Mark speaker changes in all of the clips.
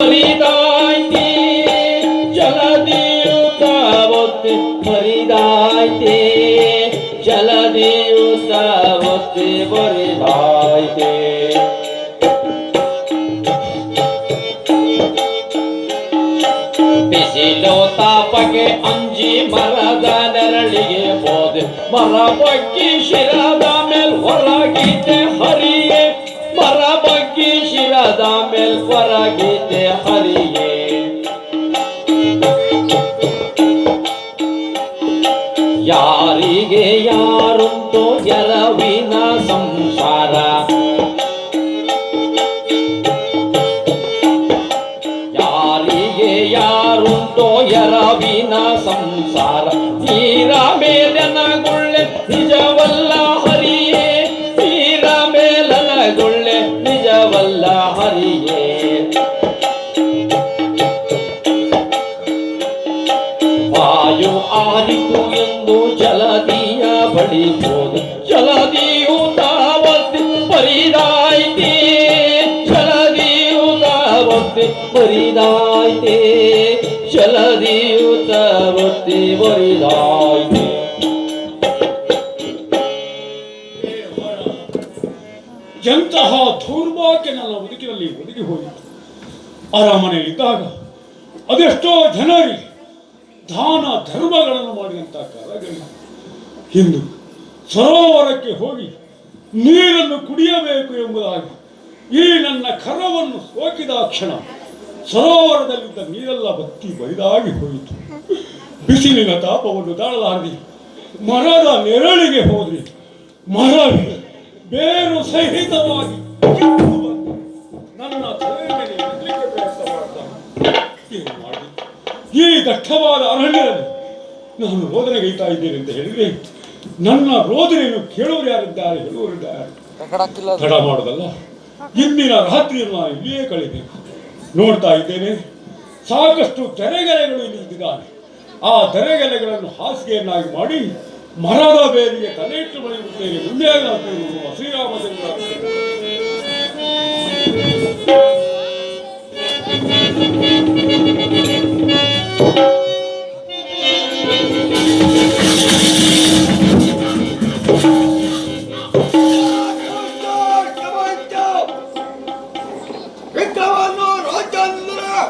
Speaker 1: ಮರಿದಾಯ್ತೆ ಜಲದಿಯು ತಾವತ್ತೆ ಮರಿದಾಯ್ತೆ ಜಲದಿಯು ತಾವತ್ತೆ ಮರಿದಾಯ್ತೆ ಬಿಸಿಲು ತಾಪಕ್ಕೆ ಅಂಜಿ ಮರದ ನೆರಳಿಗೆ ಹೋದೆ ಮರ ಬಗ್ಗಿ ಶಿರದ ಮೇಲ್ ಹೊರಗಿದ್ದೆ ಹರಿಯೇ ಮರ ಬಗ್ಗಿ ಶಿರದ ಮೇಲ್ ಹೊರಗಿದ್ದೆ ಹರಿಯೇ ಯಾರಿಗೆ ಯಾರುಂಟು ಎರವಿನ ಸಂಸಾರ ಯಾರಿಗೆ ಯಾರುಂಟೋ ಎರವಿನ ಸಂಸಾರ ನೀರ ಮೇಲನಗುಳ್ಳೆ ನಿಜವಲ್ಲ ಹರಿಯೇ ನೀರ ಮೇಲನಗುಳ್ಳೆ ನಿಜವಲ್ಲ ಹರಿಯೇ ವಾಯು ಆರಿತು ಎಂದು ಜಲದಿಯ ಬಳಿ ಹೋದ ಜಲದಿಯು ತಾವತ್ತಿ ಪರಿದಾಯ್ತೆ ಜಲದಿಯು ತಾವತ್ತಿ ಪರಿದಾಯ್ತೆ ಜಲದಿಯು ತಾವತ್ತಿ ಪರಿದಾಯ್ತೆ
Speaker 2: ಎಂತಹ ದೌರ್ಭಾಗ್ಯ ನನ್ನ ಬದುಕಿನಲ್ಲಿ ಒದಗಿ ಹೋಯಿತು. ಅರಮನೆಯಲ್ಲಿದ್ದಾಗ ಅದೆಷ್ಟೋ ಜನರಿಗೆ ದಾನ ಧರ್ಮಗಳನ್ನು ಮಾಡಿದಂಥ ಕಾಲಗಳಿವೆ. ಇಂದು ಸರೋವರಕ್ಕೆ ಹೋಗಿ ನೀರನ್ನು ಕುಡಿಯಬೇಕು ಎಂಬುದಾಗಿ ಈ ನನ್ನ ಕರವನ್ನು ಸೋಕಿದ ಕ್ಷಣ ಸರೋವರದಲ್ಲಿದ್ದ ನೀರೆಲ್ಲ ಬತ್ತಿ ಬರಿದಾಗಿ ಹೋಯಿತು. ಬಿಸಿಲಿನ ತಾಪವನ್ನು ತಾಳಲಾರದೆ ಮರದ ನೆರಳಿಗೆ ಹೋದ್ರಿ ಮರವೇ ಬೇರು ಸಹಿತವಾಗಿ ನನ್ನ ತಲೆ ಮೇಲೆ ಎತ್ತಲಿಕ್ಕೆ ಪ್ರಯತ್ನ ಮಾಡ್ತಾನೆ. ಈ ದಟ್ಟವಾದ ಅರಣ್ಯದಲ್ಲಿ ನಾನು ರೋದನೆಗೈತಾ ಇದ್ದೇನೆ ಅಂತ ಹೇಳಿದ್ರೆ ನನ್ನ ರೋದನೆಯನ್ನು ಕೇಳುವರು ಯಾರಿದ್ದಾರೆ ಹೇಳುವರಿದ್ದಾರೆ. ತಡ ಮಾಡೋದಲ್ಲ, ಇಂದಿನ ರಾತ್ರಿಯನ್ನು ನಾನು ಇಲ್ಲಿಯೇ ಕಳೆಯಬೇಕು. ನೋಡ್ತಾ ಇದ್ದೇನೆ ಸಾಕಷ್ಟು ತೆರೆಗೆಲೆಗಳು ಇಲ್ಲಿ ಇದ್ದಾನೆ. ಆ ತೆರೆಗೆಲೆಗಳನ್ನು ಹಾಸಿಗೆಯನ್ನಾಗಿ ಮಾಡಿ ಮರದ ಬೇರಿಗೆ ತಲೆಯಿಟ್ಟು ಮಳೆಯುತ್ತೇನೆ. ಮುಂದೆ ಶ್ರೀರಾಮಚಂದ್ರ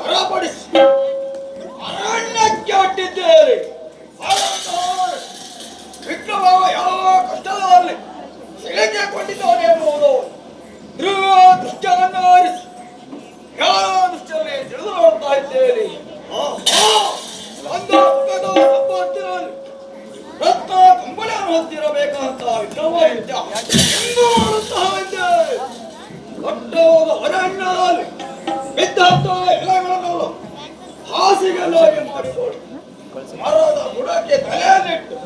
Speaker 3: ಹೊರಪಡಿಸಿ ಅರಣ್ಯಕ್ಕೆ ಹೊಟ್ಟಿದ್ದೇವೆ. ವಿಕ್ರಮ ಯಾವ ಕಷ್ಟದಲ್ಲಿ ಸಿಲಕ್ಕೆ ಕೊಟ್ಟಿದ್ದಾನೆ ಎಂಬುದು ಧ್ರುವ ದೃಷ್ಟವನ್ನು ಆರಿಸಿ ಯಾವ ದೃಷ್ಟವೇ ತಿಳಿದು ನೋಡ್ತಾ ಇದ್ದೇನೆ. ಸಂಪತ್ತಿನಲ್ಲಿ ರತ್ನ ಕಂಬಳಿಯನ್ನು ಹೊಂದಿರಬೇಕಂತ ವಿಕ್ರಮ ಎಂದು ನೋಡುತ್ತಾ ಇದ್ದೇವೆ. ದೊಡ್ಡವಾದ ಅರಣ್ಯದಲ್ಲಿ ಬಿದ್ದಂತ ಎಲೆಗಳನ್ನು ಹಾಸಿಗೆಲ್ಲಾಗಿ ಮಾಡಿಕೊಂಡು ಮರದ ಬುಡಕ್ಕೆ ತಲೆಯನ್ನಿಟ್ಟು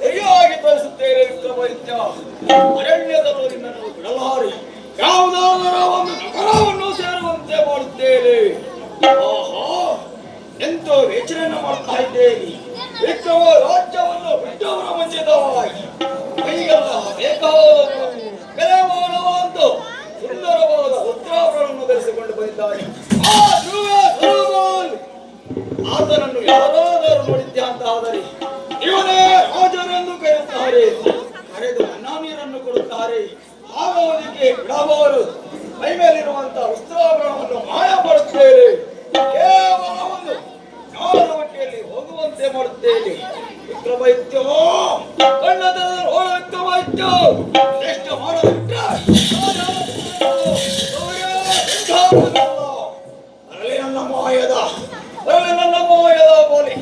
Speaker 3: ಸರಿಯಾಗಿ ತೋರಿಸುತ್ತೇನೆ ವಿಕ್ರಮಾದಿತ್ಯ. ಅರಣ್ಯದಲ್ಲೂ ನಿನ್ನನ್ನು ಬಿಡಲಾರಿ ಯಾವುದಾದರ ಒಂದು ನಗರವನ್ನು ಸೇರುವಂತೆ ಮಾಡುತ್ತೇನೆ. ಆಹಾ, ಎಂತ ವೇಚನೆಯನ್ನು ಮಾಡ್ತಾ ಇದ್ದೇನೆ. ವಿಕ್ರಮ ರಾಜ್ಯವನ್ನು ಬಿಟ್ಟವರ ಮುಂಚಿತವಾಗಿ ಕೈಗೆಲ್ಲ ಬೇಕಾದ ಕಲೆಮಾನವಾದ ಸುಂದರವಾದ ವಸ್ತ್ರಾಭರಣವನ್ನು ಧರಿಸಿಕೊಂಡು ಬಂದಿದ್ದಾನೆ. ಆ ಧ್ರುವ ಸರೋವರದಲ್ಲಿ ಆತನನ್ನು ಯಾರಾದರೂ ನೋಡಿದ್ದೆ ಅಂತ ಆದರೆ ಇವನೇ ರಾಜರೆಂದು ಕರೆಯುತ್ತಾರೆ. ಕರೆದು ಅನ್ನ ನೀರನ್ನು ಕೊಡುತ್ತಾರೆ. ಆಗೋದಕ್ಕೆ ಬಿಡಬಾರದು. ಮೈ ಮೇಲಿರುವಂತಹ ವಸ್ತ್ರಾಭರಣವನ್ನು ಮಾಯ ಮಾಡುತ್ತೇನೆ. ಕೇವಲ ಒಂದು ಜ್ಞಾನವಟ್ಟಿಯಲ್ಲಿ ಹೋಗುವಂತೆ ಮಾಡುತ್ತೇನೆ. ವಿಕ್ರಮಾದಿತ್ಯ ಕಣ್ಣದಲ್ಲಿ ಓಡ ವಿಕ್ರಮಾದಿತ್ಯ ಎಷ್ಟು ಮಾಡಬಿಟ್ಟ ಅರಳಿ ನನ್ನ ಮಾಯದ ಬೋಲಿ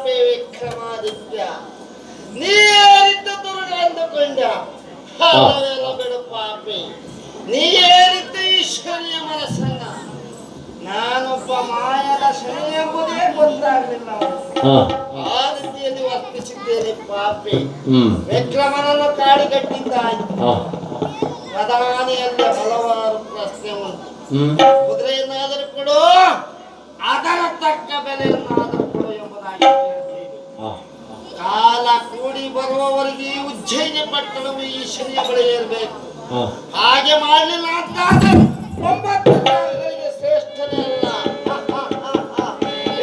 Speaker 4: ವಿಕ್ರಮಾದಿತ್ಯ ನೀರಿದ್ದ ದುರ್ಗ ಅಂದುಕೊಂಡ ಪಾಪಿ ನೀರಿದ್ದ ಈಶ್ವರ್ಯ ಮನಸ್ಸನ್ನ ನಾನೊಬ್ಬ ಮಾಯದ ಶನಿ ಎಂಬುದೇ ಗೊತ್ತಾಗಲಿಲ್ಲ. ಆ ರೀತಿಯಲ್ಲಿ ರೀತಿಯಲ್ಲಿ ವರ್ತಿಸಿದ್ದೇನೆ ಪಾಪಿ.
Speaker 1: ಹ್ಮ್
Speaker 4: ವಿಕ್ರಮನನ್ನು ಕಾಡಿಗಟ್ಟಿದ್ದಾಯ್ತು.
Speaker 1: ಹಾ
Speaker 4: ಪ್ರಧಾನಿಯಲ್ಲಿ ಹಲವಾರು ಪ್ರಶ್ನೆ ಉಂಟು.
Speaker 1: ಹ್ಮ್
Speaker 4: ಕುದುರೆಯನ್ನಾದರೂ ಕೊಡು, ಅದರ ತಕ್ಕ ಬೆಲೆಯನ್ನಾದರೂ ಕೊಡು ಎಂಬುದಾಗಿ ಕೇಳಿದ್ದೇನೆ.
Speaker 1: ಹಾ
Speaker 4: ಕಾಲ ಕೂಡಿ ಬರುವವರೆಗೆ ಈ ಉಜ್ಜಯಿನಿ ಪಟ್ಟಣವು ಈ ಶನಿಯ ಬಳಿ ಇರಬೇಕು.
Speaker 1: ಹಾ
Speaker 4: ಹಾಗೆ ಮಾಡಲಿಲ್ಲ ಅಂತಾದ್ರೆ 9 ಗ್ರಹಗಳಿಗೆ ಶ್ರೇಷ್ಠನೇ ಅಲ್ಲ.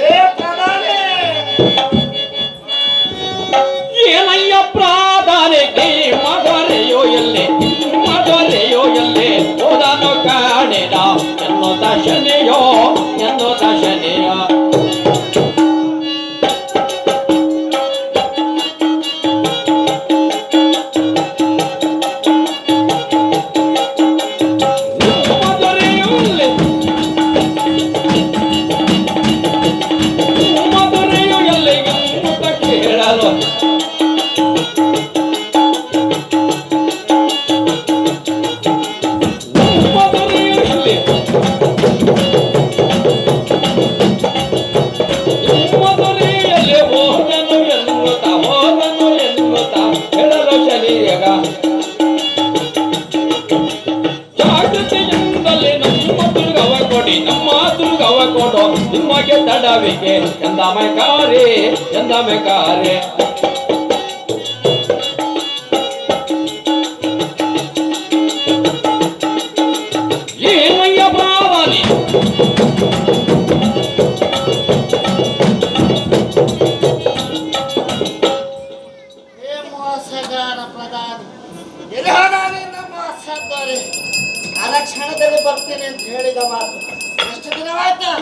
Speaker 4: ಏ ಪ್ರಧಾನಿ,
Speaker 1: ಏನಯ್ಯ ಪ್ರಾಧಾನಿಗೆ ಮಗರೆಯೋ ಎಲ್ಲೆ ಮಗರೆಯೋ ಎಲ್ಲೆ ಹೋದನು ಕಾಣಿದ ಎನ್ನುತ್ತ ಶನಿಯೋ ಎನ್ನುತ್ತ ಶನಿಯ ಮಗರೆಯೋ ಎಲ್ಲೆ ಎನ್ನುತ್ತ ಕೇಳಲು ಮದುರೆಯಲ್ಲಿ ಹೋದನು ಎನ್ನುತ್ತಾ ಹೇಳಲು ಶನಿಯಗ ಜಾಗೃತಿಯಿಂದಲೇ ನಮ್ಮ ದುರ್ಗವ ಕೊಡು ನಿಮಗೆ ತಡವಿಕೆ ಎಂದಮೆ ಕಾರೆ ಏನಯ್ಯ ಪ್ರಾಧಾನಿ
Speaker 4: ಏ ಮೋಸಗಾರ ಪ್ರಧಾನಿ, ಎಲ್ಲಿ ಹೋದ ನಿನ್ನ ಮೋಸದವರೇ? ಅರಕ್ಷಣದಲ್ಲಿ ಬರ್ತೀನಿ ಅಂತ ಹೇಳಿದ ಮಾತು ಎಷ್ಟು ದಿನವಾಯ್ತಾ?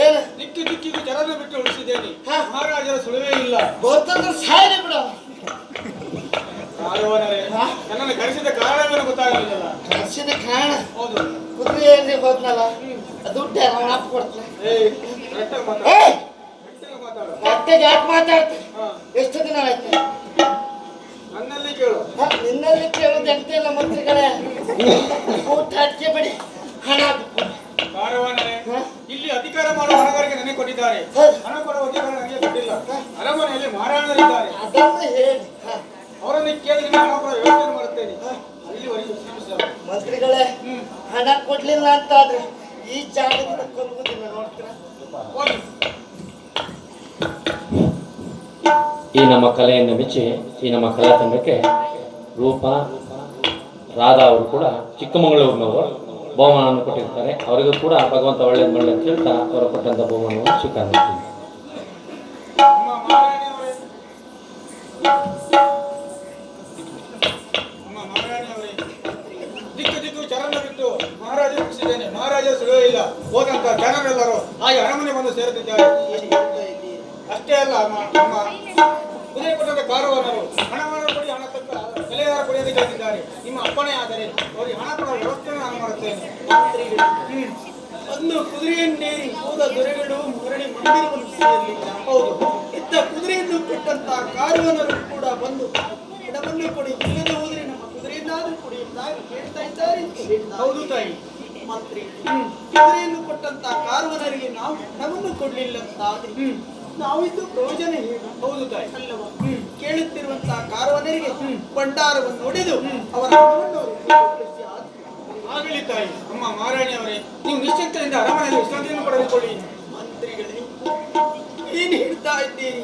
Speaker 4: ಏನು
Speaker 3: ದಿಕ್ಕು ದಿಕ್ಕಿಗೂ ಜನರನ್ನು ಬಿಟ್ಟು ಉಳಿಸಿದ್ದೇನೆ.
Speaker 4: ಹಾ.
Speaker 3: ಮಹಾರಾಜರ ಸುಳಿವೇ ಇಲ್ಲ.
Speaker 4: ಗೊತ್ತಂದ್ರೆ ಸಾಯಲಿ ಬಿಡು. ಹಾ?
Speaker 3: ನನ್ನನ್ನು ಕರೆಸಿದ ಕಾರಣವೇನು ಗೊತ್ತಾಗಲಿಲ್ಲ.
Speaker 4: ಕರ್ಸಿದ ಕಾರಣ
Speaker 3: ಹೌದು.
Speaker 4: ಕುದುರೆಯಲ್ಲಿ ಹೋದ್ನಲ್ಲ, ದುಡ್ಡು ಅವನ ಅಪ್ಪ ಕೊಡ್ತಾನೆ.
Speaker 3: ಕರೆಕ್ಟಾಗಿ ಮಾತಾಡು.
Speaker 4: ಏಯ್,
Speaker 3: ಕರೆಕ್ಟಾಗಿ ಮಾತಾಡು.
Speaker 4: ಮತ್ತೆ ಯಾಕೆ ಮಾತಾಡ್ತೀನಿ?
Speaker 3: ಹಾ.
Speaker 4: ಎಷ್ಟು ದಿನ ಆಯ್ತು?
Speaker 3: ನನ್ನಲ್ಲಿ ಕೇಳು.
Speaker 4: ನಿನ್ನಲ್ಲಿ ಕೇಳೋದು ಎಂತಿಲ್ಲ ಮಂತ್ರಿಗಳೇ. ಊಟ ಅಡಿಕೆ ಬಿಡಿ, ಹಣ ಹಾಕು.
Speaker 3: ಕಾರವಾನರೇ,
Speaker 4: ಹಾ?
Speaker 3: ಇಲ್ಲಿ ಅಧಿಕಾರ ಮಾಡುವ ಹಣಗಾರಿಕೆ ನನಗೆ ಕೊಟ್ಟಿದ್ದಾರೆ.
Speaker 4: ಹೌದು.
Speaker 3: ಹಣ ಕೊಡುವ ಅಧಿಕಾರ ನನಗೆ ಕೊಟ್ಟಿಲ್ಲ. ಅರಮನೆಯಲ್ಲಿ ಮಹಾರಾಣರಿದ್ದಾರೆ.
Speaker 4: ಅದನ್ನು ಹೇಳಿ. ಹಾ.
Speaker 3: ಅವರನ್ನು ಕೇಳಿ ನಿಮಗೆ ಹಣ ಕೊಡುವ ವ್ಯವಸ್ಥೆ ಮಾಡುತ್ತೇನೆ. ಅಲ್ಲಿವರೆಗೂ ಶ್ರಮಿಸಿದರು.
Speaker 4: ಮಂತ್ರಿಗಳೇ, ಹಣ ಕೊಡ್ಲಿಲ್ಲ ಅಂತಾದ್ರೆ ಈ ಜಾಗದಿಂದ ಕೊಲ್ಲುವುದಿಲ್ಲ, ನೋಡ್ತೀರಾ?
Speaker 3: ಹೋಗಿ.
Speaker 1: ಈ ನಮ್ಮ ಕಲೆಯನ್ನು ಮೆಚ್ಚಿ ಈ ನಮ್ಮ ಕಲಾ ತಂಡಕ್ಕೆ ರೂಪ ರಾಧಾ ಅವರು ಕೂಡ ಚಿಕ್ಕಮಗಳೂರಿನವರು ಬಹುಮಾನವನ್ನು ಕೊಟ್ಟಿರ್ತಾರೆ. ಅವರಿಗೂ ಕೂಡ ಭಗವಂತ ಒಳ್ಳೇದು ಮಾಡಲಿ ಅಂತ ಹೇಳ್ತಾ ಅವರು ಕೊಟ್ಟಂಥ ಬಹುಮಾನವನ್ನು ಸ್ವೀಕಾರ ಮಾಡ್ತೀವಿ.
Speaker 3: ನಮ್ಮ ಮಹಾರಾಣಿಯವರೇ, ನಮ್ಮ ಮಹಾರಾಣಿಯವರೇ, ದಿಕ್ಕು ದಿಕ್ಕು ಚರಣ ಬಿಟ್ಟು ಮಹಾರಾಜ ಮುಗಿಸಿದ್ದೇನೆ. ಮಹಾರಾಜ ಸುಳಿವೇ ಇಲ್ಲ. ಹೋದಂತ ಜನರೆಲ್ಲರೂ ಹಾಗೆ ಅರಮನೆ ಬಂದು ಸೇರುತ್ತಿದ್ದಾರೆ. ಅಷ್ಟೇ ಅಲ್ಲ, ನಮ್ಮ ಕುದುರೆ ಕೊಟ್ಟಂತ ಕಾರವಾನರು ಹಣವನ್ನು ಕೊಡಿ, ಹಣ ತಕ್ಕ ಬೆಲೆಯಾರ ಕೊಡಿಯೋದಕ್ಕೆ ಹೇಳ್ತಿದ್ದಾರೆ. ನಿಮ್ಮ ಅಪ್ಪಣೆ ಆದರೆ ಅವರಿಗೆ ಹಣ ಕೊಡುವ ವ್ಯವಸ್ಥೆ ನಾನು ಮಾಡುತ್ತೇನೆ. ಒಂದು ಕುದುರೆಯನ್ನೇರಿ ಹೋದ ದೊರೆಗಳು ಮರಳಿ ಮಂದಿರವನ್ನು ಸೇರಲಿಲ್ಲ. ಹೌದು, ಇತ್ತ ಕುದುರೆಯನ್ನು ಕೊಟ್ಟಂತ ಕಾರವಾನರು ಕೂಡ ಬಂದು ಹಣವನ್ನು ಕೊಡಿ, ಇಲ್ಲದೆ ಹೋದರೆ ನಮ್ಮ ಕುದುರೆಯನ್ನಾದರೂ ಕೊಡಿ ಎಂದಾಗಿ ಕೇಳ್ತಾ ಇದ್ದಾರೆ. ಹೌದು ತಾಯಿ ಮಂತ್ರಿ, ಕುದುರೆಯನ್ನು ಕೊಟ್ಟಂತ ಕಾರವಾನರಿಗೆ ನಾವು ಹಣವನ್ನು ಕೊಡ್ಲಿಲ್ಲ ಅಂತಾದ್ರೆ ನಾವಿದ್ದು ಪ್ರಯೋಜನ ಏನು? ಹೌದು ತಾಯಿ ಅಲ್ಲವಾ? ಕೇಳುತ್ತಿರುವಂತಹ ಕಾರವಾನರಿಗೆ ಭಂಡಾರವನ್ನು ಹೊಡೆದು ಅವರ ಹಣವನ್ನು ಅವರಿಗೆ ಆಗಲಿ ತಾಯಿ. ಅಮ್ಮ ಮಹಾರಾಣಿಯವರೇ, ನೀವು ನಿಶ್ಚಿಂತೆಯಿಂದ ಅರಮನೆಯಲ್ಲಿ ವಿಶ್ರಾಂತಿಯನ್ನು ಪಡೆದುಕೊಳ್ಳಿ. ಮಂತ್ರಿಗಳೇ, ಏನು ಹೇಳ್ತಾ ಇದ್ದೀರಿ?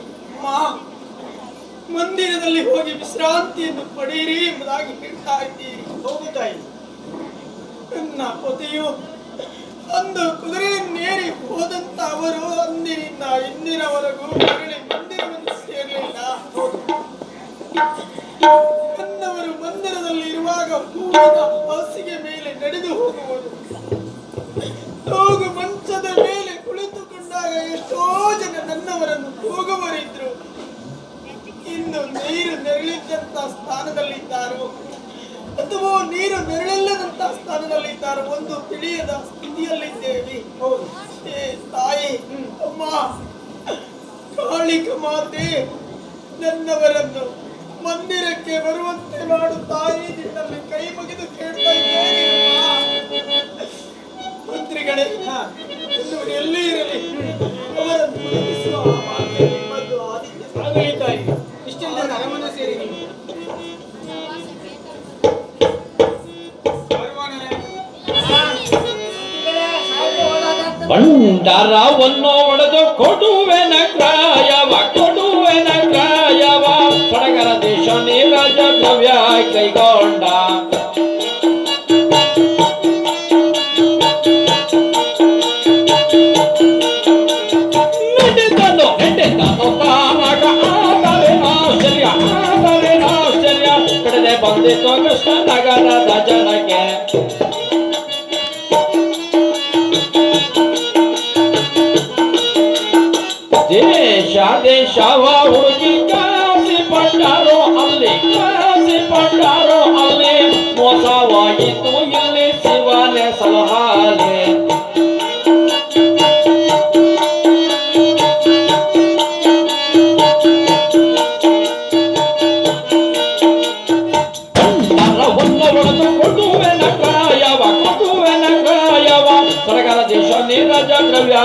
Speaker 3: ಮಂದಿರದಲ್ಲಿ ಹೋಗಿ ವಿಶ್ರಾಂತಿಯನ್ನು ಪಡೆಯಿರಿ ಎಂಬುದಾಗಿ ಹೇಳ್ತಾ ಇದ್ದೀರಿ. ಹೌದು ತಾಯಿ, ನನ್ನ ಪತಿಯು ಅಂದು ಕುದುರೆಯನ್ನೇರಿ ಹೋದಂತ ಅವರು ಅಂದಿನಿಂದ ಇಂದಿನವರೆಗೂ ಮರಳಿ ಮಂದಿರವನ್ನು ಸೇರಲಿಲ್ಲ. ನನ್ನವರು ಮಂದಿರದಲ್ಲಿ ಇರುವಾಗ ಹೂವಿನ ಹಾಸಿಗೆ ಮೇಲೆ ನಡೆದು ಹೋಗುವುದು, ಹೋಗು ಮಂಚದ ಮೇಲೆ ಕುಳಿತುಕೊಂಡಾಗ ಎಷ್ಟೋ ಜನ ನನ್ನವರನ್ನು ಹೋಗುವರಿದ್ರು. ಇಂದು ನೀರು ನೆರಳಿದ್ದಂತ ಸ್ಥಾನದಲ್ಲಿದ್ದಾರೋ ಅಥವಾ ನೀರು ನೆರಳಿಲ್ಲದಂತ ಸ್ಥಾನದಲ್ಲಿದ್ದಾರೋ ಒಂದು ತಿಳಿಯದ ಸ್ಥಿತಿಯಲ್ಲಿದ್ದೇವೆ. ಹೌದು ತಾಯಿ, ಅಮ್ಮ, ಕಾಳಿಕ ಮಾತೆ, ನನ್ನವರನ್ನು ಮಂದಿರಕ್ಕೆ ಬರುವಂತೆ ಮಾಡು ತಾಯಿ, ನಿನ್ನಲ್ಲಿ ಕೈ ಮುಗಿದು ಕೇಳ್ತಾ ಇದ್ದೇನೆ. ಮಂತ್ರಿಗಳೇ, ಎಲ್ಲಿ ಇರಲಿ ಅವರನ್ನು ನಿಮ್ಮದು ಆದಿತ್ಯ ಬೆಳೀತಾ ಇದೆ. ಇಷ್ಟೊಂದು ಅರಮನೆ ಸೇರಿ ನೀವು
Speaker 1: ಭಂಡಾರವನ್ನು ಒಡೆದು ಕೊಡುವೆನ ಕ್ರಾಯವ ಸಡಗರ ದೇಶ ನೀರಾಜ ದ್ರವ್ಯ ಕೈಗೊಂಡ ನಡೆದನು ತಾನಾಗ ಆಶ್ಚರ್ಯ ಕಡದೆ ಬಂದಿತ್ತು ಕೃಷ್ಣ ನಗರದ ಜನಕ್ಕೆ ದೇಶವ ಹುಡುಕಿ ಕಾಸಿ ಪಟ್ಟಾರೋ ಅಲ್ಲಿ ಮೋಸವಾಯಿತು ಇಲ್ಲಿ ಶಿವನ ಸಲಹಾಲೆ ಹೊಡೆದು ಕೊಡುವೆನ ಕಾಯವ ಸರಕಾರ ದೇಶ ನೀರಜ ದ್ರವ್ಯ